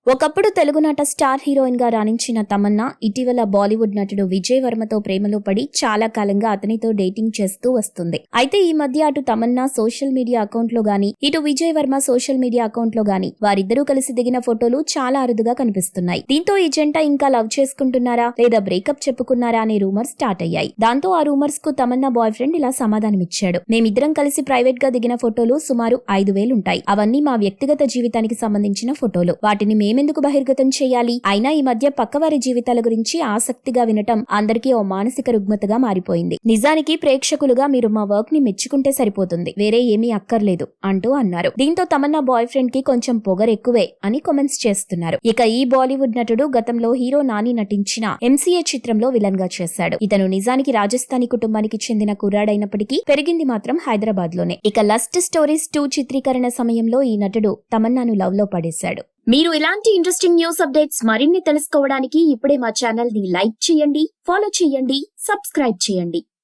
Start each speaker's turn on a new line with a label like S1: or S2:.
S1: ఒకప్పుడు తెలుగునాట star heroine గా రాణించిన తమన్నా ఇటీవల బాలీవుడ్ నటుడు విజయ్ వర్మతో ప్రేమలో పడి చాలా కాలంగా అతనితో డేటింగ్ చేస్తూ వస్తుంది. అయితే ఈ మధ్య అటు తమన్నా సోషల్ మీడియా అకౌంట్ లో గానీ ఇటు Vijay Varma social media account లో గానీ వారిద్దరూ కలిసి దిగిన ఫోటోలు చాలా అరుదుగా కనిపిస్తున్నాయి. దీంతో ఈ జంట ఇంకా లవ్ చేసుకుంటున్నారా లేదా బ్రేకప్ చెప్పుకున్నారా అనే రూమర్స్ స్టార్ట్ అయ్యాయి. దాంతో ఆ రూమర్స్ కు తమన్నా బాయ్ ఫ్రెండ్ ఇలా సమాధానమిచ్చాడు. మేమిద్దరం కలిసి ప్రైవేట్ గా దిగిన ఫోటోలు సుమారు 5,000 ఉంటాయి. అవన్నీ మా వ్యక్తిగత జీవితానికి సంబంధించిన ఫోటోలు. వాటిని మేమెందుకు బహిర్గతం చేయాలి? అయినా ఈ మధ్య పక్కవారి జీవితాల గురించి ఆసక్తిగా వినటం అందరికీ ఓ మానసిక రుగ్మతగా మారిపోయింది. నిజానికి ప్రేక్షకులుగా మీరు మా వర్క్ ని మెచ్చుకుంటే సరిపోతుంది, వేరే ఏమీ అక్కర్లేదు అంటూ అన్నారు. దీంతో తమన్నా బాయ్ ఫ్రెండ్ కి కొంచెం పొగరెక్కువే అని కామెంట్స్ చేస్తున్నారు. ఇక ఈ బాలీవుడ్ నటుడు గతంలో హీరో నాని నటించిన ఎంసీఏ చిత్రంలో విలన్ గా చేశాడు. ఇతను నిజానికి రాజస్థానీ కుటుంబానికి చెందిన కుర్రాడైనప్పటికీ పెరిగింది మాత్రం హైదరాబాద్ లోనే. ఇక లస్ట్ స్టోరీస్ 2 చిత్రీకరణ సమయంలో ఈ నటుడు తమన్నాను లవ్ లో పడేశాడు. మీరు ఇలాంటి ఇంట్రెస్టింగ్ న్యూస్ అప్డేట్స్ మరిన్ని తెలుసుకోవడానికి ఇప్పుడే మా ఛానల్ ని లైక్ చేయండి, ఫాలో చేయండి, సబ్స్క్రైబ్ చేయండి.